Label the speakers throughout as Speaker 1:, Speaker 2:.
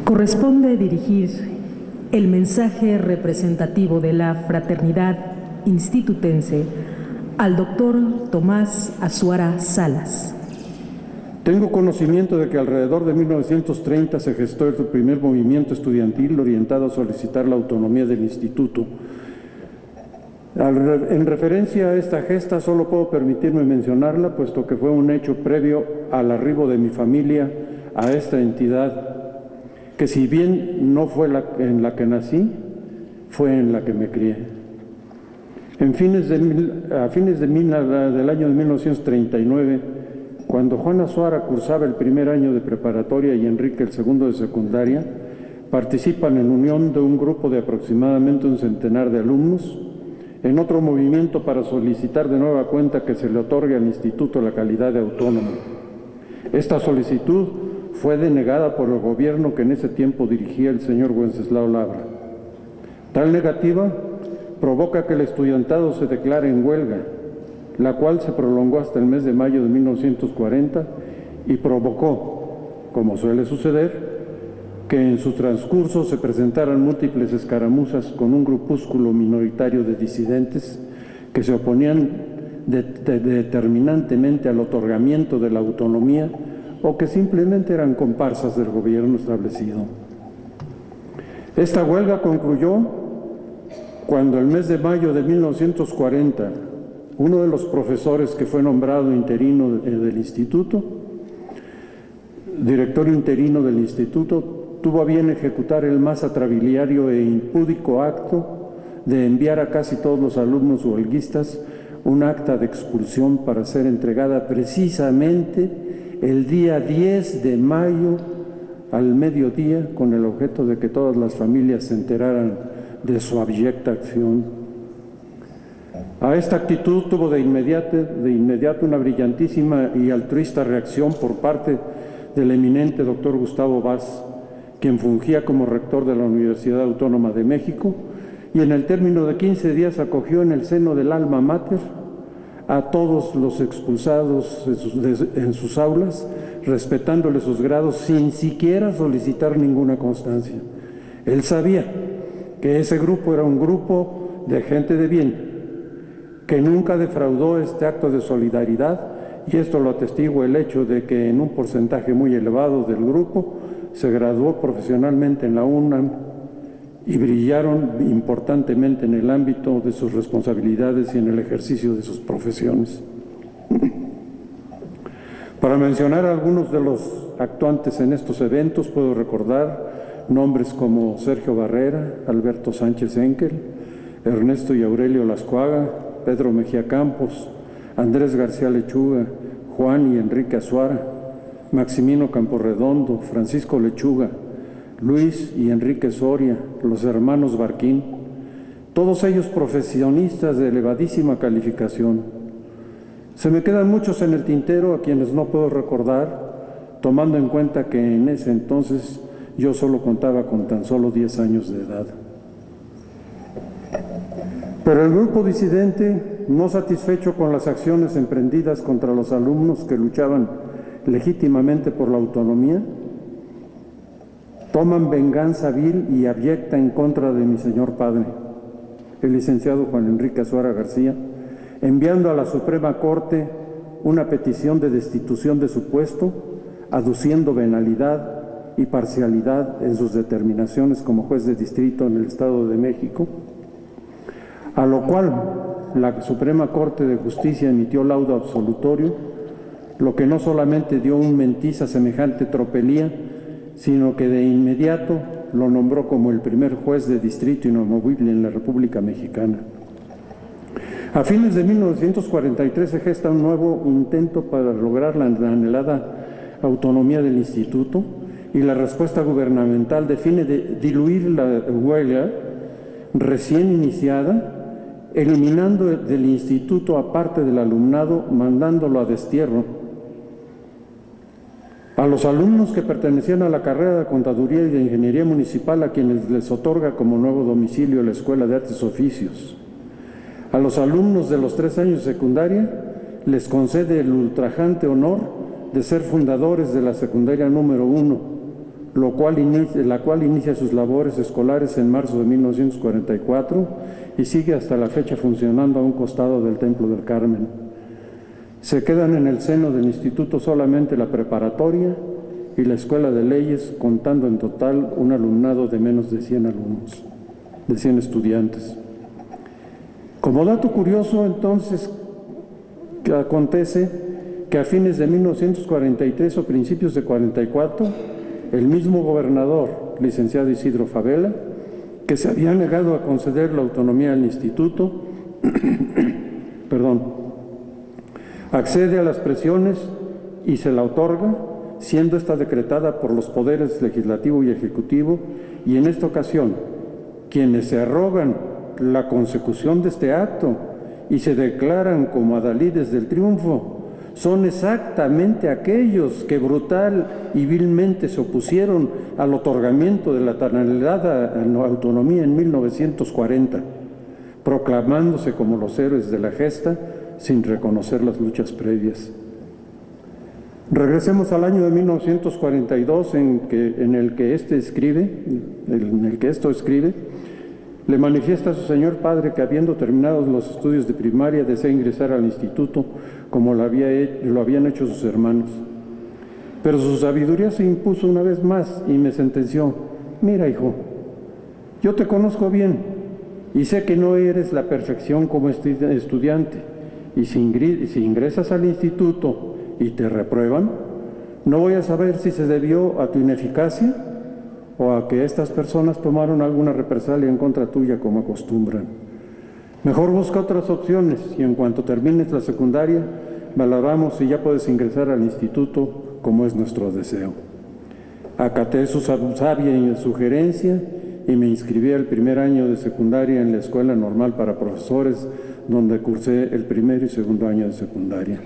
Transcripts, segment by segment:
Speaker 1: Corresponde dirigir el mensaje representativo de la fraternidad institutense al doctor Tomás Azuara Salas.
Speaker 2: Tengo conocimiento de que alrededor de 1930 se gestó el primer movimiento estudiantil orientado a solicitar la autonomía del instituto. En referencia a esta gesta solo puedo permitirme mencionarla, puesto que fue un hecho previo al arribo de mi familia a esta entidad, que si bien no fue en la que nací, fue en la que me crié. A fines del año de 1939, cuando Juan Azuara cursaba el primer año de preparatoria y Enrique el segundo de secundaria, participan en unión de un grupo de aproximadamente un centenar de alumnos en otro movimiento para solicitar de nueva cuenta que se le otorgue al instituto la calidad de autónomo. Esta solicitud fue denegada por el gobierno que en ese tiempo dirigía el señor Wenceslao Labra. Tal negativa provoca que el estudiantado se declare en huelga, la cual se prolongó hasta el mes de mayo de 1940 y provocó, como suele suceder, que en su transcurso se presentaran múltiples escaramuzas con un grupúsculo minoritario de disidentes que se oponían determinantemente al otorgamiento de la autonomía o que simplemente eran comparsas del gobierno establecido. Esta huelga concluyó cuando el mes de mayo de 1940 uno de los profesores que fue nombrado interino del instituto, director interino del instituto, tuvo a bien ejecutar el más atrabiliario e impúdico acto de enviar a casi todos los alumnos huelguistas un acta de expulsión para ser entregada precisamente el día 10 de mayo al mediodía, con el objeto de que todas las familias se enteraran de su abyecta acción. A esta actitud tuvo de inmediato una brillantísima y altruista reacción por parte del eminente doctor Gustavo Vaz, quien fungía como rector de la Universidad Autónoma de México, y en el término de 15 días acogió en el seno del alma mater a todos los expulsados en sus aulas, respetándoles sus grados sin siquiera solicitar ninguna constancia. Él sabía que ese grupo era un grupo de gente de bien, que nunca defraudó este acto de solidaridad, y esto lo atestigua el hecho de que en un porcentaje muy elevado del grupo se graduó profesionalmente en la UNAM y brillaron importantemente en el ámbito de sus responsabilidades y en el ejercicio de sus profesiones. Para mencionar a algunos de los actuantes en estos eventos, puedo recordar nombres como Sergio Barrera, Alberto Sánchez Enkel, Ernesto y Aurelio Lascuaga, Pedro Mejía Campos, Andrés García Lechuga, Juan y Enrique Azuara, Maximino Camporredondo, Francisco Lechuga, Luis y Enrique Soria, los hermanos Barquín, todos ellos profesionistas de elevadísima calificación. Se me quedan muchos en el tintero a quienes no puedo recordar, tomando en cuenta que en ese entonces yo solo contaba con tan solo 10 años de edad. Pero el grupo disidente, no satisfecho con las acciones emprendidas contra los alumnos que luchaban legítimamente por la autonomía, toman venganza vil y abyecta en contra de mi señor padre, el licenciado Juan Enrique Azuara García, enviando a la Suprema Corte una petición de destitución de su puesto, aduciendo venalidad y parcialidad en sus determinaciones como juez de distrito en el Estado de México, a lo cual la Suprema Corte de Justicia emitió laudo absolutorio, lo que no solamente dio un mentiz a semejante tropelía, sino que de inmediato lo nombró como el primer juez de distrito inamovible en la República Mexicana. A fines de 1943 se gesta un nuevo intento para lograr la anhelada autonomía del instituto, y la respuesta gubernamental define diluir la huelga recién iniciada, eliminando del instituto a parte del alumnado, mandándolo a destierro. A los alumnos que pertenecían a la carrera de Contaduría y de Ingeniería Municipal, a quienes les otorga como nuevo domicilio la Escuela de Artes y Oficios. A los alumnos de los 3 años de secundaria les concede el ultrajante honor de ser fundadores de la secundaria número 1, la cual inicia sus labores escolares en marzo de 1944 y sigue hasta la fecha funcionando a un costado del Templo del Carmen. Se quedan en el seno del instituto solamente la preparatoria y la Escuela de Leyes, contando en total un alumnado de menos de 100 alumnos, de 100 estudiantes. Como dato curioso, entonces, que acontece que a fines de 1943 o principios de 44, el mismo gobernador, licenciado Isidro Fabela, que se había negado a conceder la autonomía al instituto, accede a las presiones y se la otorga, siendo esta decretada por los poderes legislativo y ejecutivo, y en esta ocasión, quienes se arrogan la consecución de este acto y se declaran como adalides del triunfo, son exactamente aquellos que brutal y vilmente se opusieron al otorgamiento de la tan anhelada autonomía en 1940, proclamándose como los héroes de la gesta sin reconocer las luchas previas. Regresemos al año de 1942 en el que esto escribe, le manifiesta a su señor padre que habiendo terminado los estudios de primaria desea ingresar al instituto como lo habían hecho sus hermanos. Pero su sabiduría se impuso una vez más y me sentenció: mira, hijo, yo te conozco bien y sé que no eres la perfección como estudiante, y si ingresas al instituto y te reprueban, no voy a saber si se debió a tu ineficacia o a que estas personas tomaron alguna represalia en contra tuya como acostumbran. Mejor busca otras opciones y en cuanto termines la secundaria, valoramos si ya puedes ingresar al instituto como es nuestro deseo. Acaté su sabia sugerencia y me inscribí al primer año de secundaria en la Escuela Normal para Profesores, donde cursé el primer y segundo año de secundaria.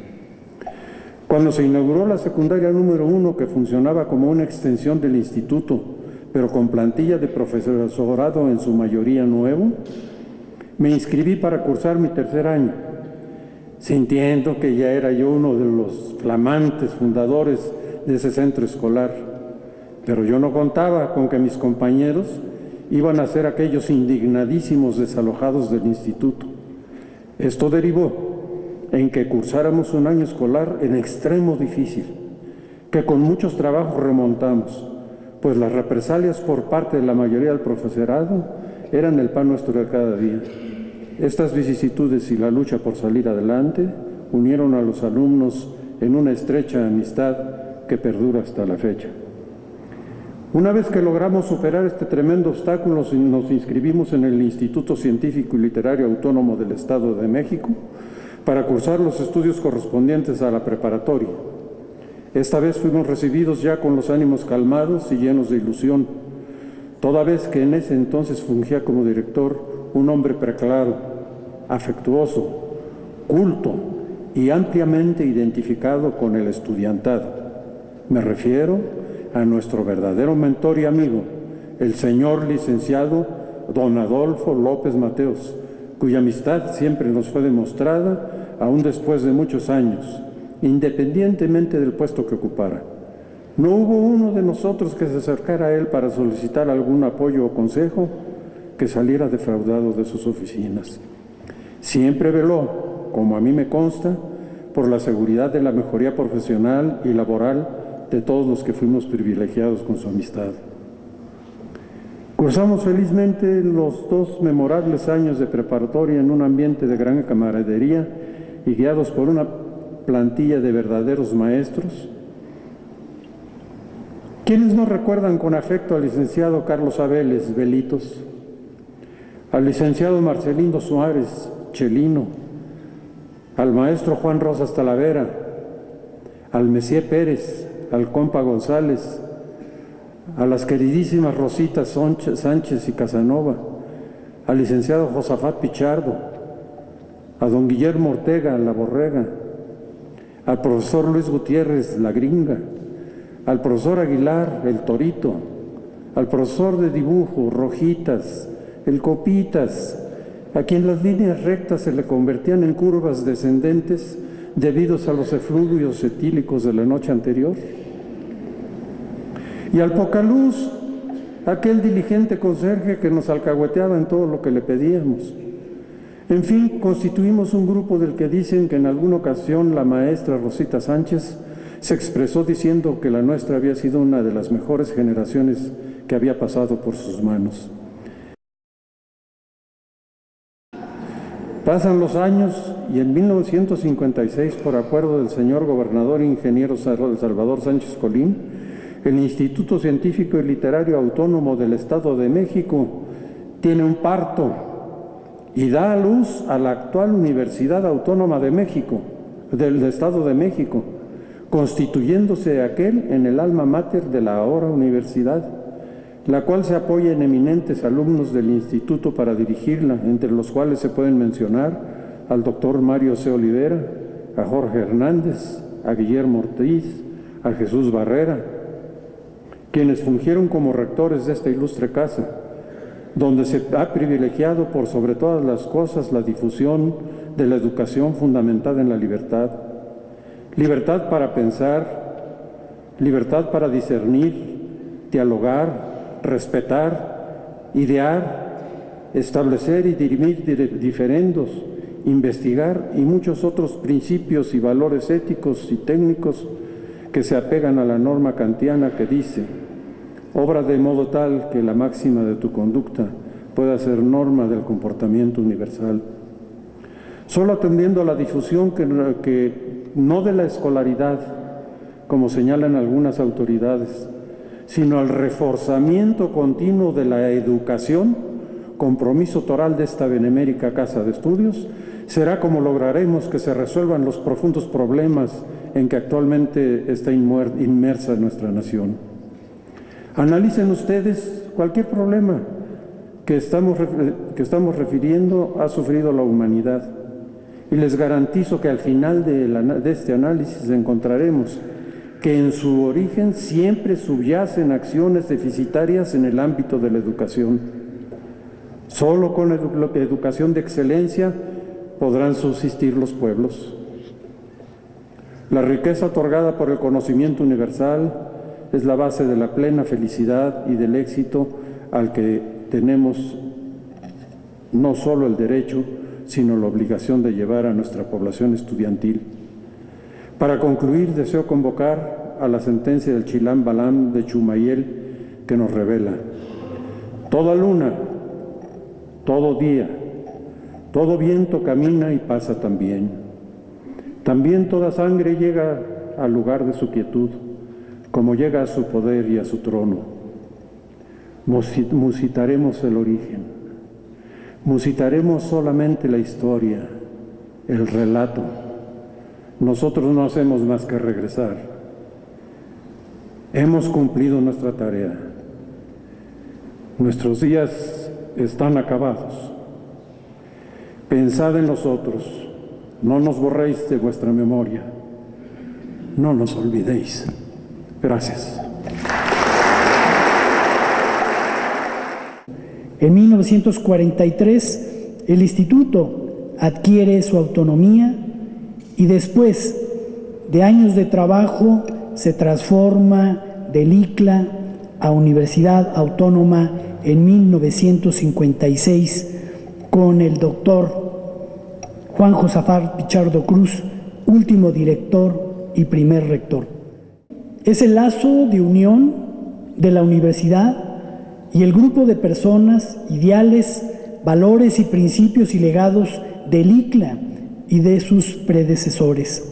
Speaker 2: Cuando se inauguró la secundaria número 1, que funcionaba como una extensión del instituto, pero con plantilla de profesorado en su mayoría nuevo, me inscribí para cursar mi tercer año, sintiendo que ya era yo uno de los flamantes fundadores de ese centro escolar. Pero yo no contaba con que mis compañeros iban a ser aquellos indignadísimos desalojados del instituto. Esto derivó en que cursáramos un año escolar en extremo difícil, que con muchos trabajos remontamos, pues las represalias por parte de la mayoría del profesorado eran el pan nuestro de cada día. Estas vicisitudes y la lucha por salir adelante unieron a los alumnos en una estrecha amistad que perdura hasta la fecha. Una vez que logramos superar este tremendo obstáculo, nos inscribimos en el Instituto Científico y Literario Autónomo del Estado de México para cursar los estudios correspondientes a la preparatoria. Esta vez fuimos recibidos ya con los ánimos calmados y llenos de ilusión, toda vez que en ese entonces fungía como director un hombre preclaro, afectuoso, culto y ampliamente identificado con el estudiantado. Me refiero a nuestro verdadero mentor y amigo, el señor licenciado don Adolfo López Mateos, cuya amistad siempre nos fue demostrada aún después de muchos años, independientemente del puesto que ocupara. No hubo uno de nosotros que se acercara a él para solicitar algún apoyo o consejo que saliera defraudado de sus oficinas. Siempre veló, como a mí me consta, por la seguridad de la mejoría profesional y laboral de todos los que fuimos privilegiados con su amistad. Cursamos felizmente los 2 memorables años de preparatoria en un ambiente de gran camaradería y guiados por una plantilla de verdaderos maestros. ¿Quiénes no recuerdan con afecto al licenciado Carlos Abeles Belitos, al licenciado Marcelino Suárez Chelino, al maestro Juan Rosas Talavera, al Messier Pérez, al compa González, a las queridísimas Rositas Sánchez y Casanova, al licenciado Josafat Pichardo, a don Guillermo Ortega La Borrega, al profesor Luis Gutiérrez La Gringa, al profesor Aguilar El Torito, al profesor de dibujo Rojitas, el Copitas, a quien las líneas rectas se le convertían en curvas descendentes debidos a los efluvios etílicos de la noche anterior. Y al Pocaluz, aquel diligente conserje que nos alcahueteaba en todo lo que le pedíamos. En fin, constituimos un grupo del que dicen que en alguna ocasión la maestra Rosita Sánchez se expresó diciendo que la nuestra había sido una de las mejores generaciones que había pasado por sus manos. Pasan los años y en 1956, por acuerdo del señor gobernador ingeniero Salvador Sánchez Colín, el Instituto Científico y Literario Autónomo del Estado de México tiene un parto y da a luz a la actual Universidad Autónoma de México, del Estado de México, constituyéndose aquel en el alma mater de la ahora universidad, la cual se apoya en eminentes alumnos del instituto para dirigirla, entre los cuales se pueden mencionar al doctor Mario C. Olivera, a Jorge Hernández, a Guillermo Ortiz, a Jesús Barrera, quienes fungieron como rectores de esta ilustre casa, donde se ha privilegiado por sobre todas las cosas la difusión de la educación fundamentada en la libertad. Libertad para pensar, libertad para discernir, dialogar, respetar, idear, establecer y dirimir diferendos, investigar y muchos otros principios y valores éticos y técnicos que se apegan a la norma kantiana que dice: obra de modo tal que la máxima de tu conducta pueda ser norma del comportamiento universal. Solo atendiendo a la difusión que no de la escolaridad, como señalan algunas autoridades, sino al reforzamiento continuo de la educación, compromiso toral de esta benemérita Casa de Estudios, será como lograremos que se resuelvan los profundos problemas en que actualmente está inmersa nuestra nación. Analicen ustedes cualquier problema que estamos refiriendo ha sufrido la humanidad, y les garantizo que al final de este análisis encontraremos que en su origen siempre subyacen acciones deficitarias en el ámbito de la educación. Solo con educación de excelencia podrán subsistir los pueblos. La riqueza otorgada por el conocimiento universal es la base de la plena felicidad y del éxito al que tenemos no solo el derecho, sino la obligación de llevar a nuestra población estudiantil. Para concluir, deseo convocar a la sentencia del Chilam Balam de Chumayel, que nos revela: toda luna, todo día, todo viento camina y pasa también. También toda sangre llega al lugar de su quietud, como llega a su poder y a su trono. Musitaremos el origen, musitaremos solamente la historia, el relato. Nosotros no hacemos más que regresar. Hemos cumplido nuestra tarea. Nuestros días están acabados. Pensad en nosotros, no nos borréis de vuestra memoria, no nos olvidéis. Gracias.
Speaker 3: En 1943, el instituto adquiere su autonomía y después de años de trabajo se transforma del ICLA a Universidad Autónoma en 1956 con el doctor Juan Josafat Pichardo Cruz, último director y primer rector. Es el lazo de unión de la universidad y el grupo de personas, ideales, valores y principios y legados del ICLA y de sus predecesores,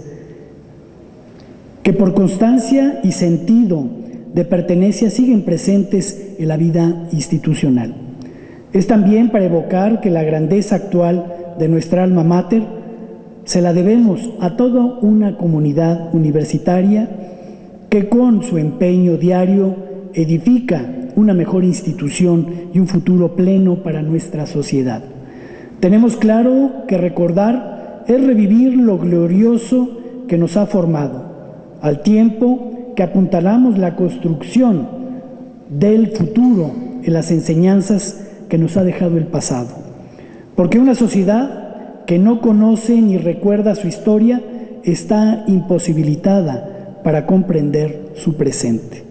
Speaker 3: que por constancia y sentido de pertenencia siguen presentes en la vida institucional. Es también para evocar que la grandeza actual de nuestra alma mater se la debemos a toda una comunidad universitaria que con su empeño diario edifica una mejor institución y un futuro pleno para nuestra sociedad. Tenemos claro que recordar es revivir lo glorioso que nos ha formado, al tiempo que apuntalamos la construcción del futuro en las enseñanzas que nos ha dejado el pasado. Porque una sociedad que no conoce ni recuerda su historia está imposibilitada para comprender su presente.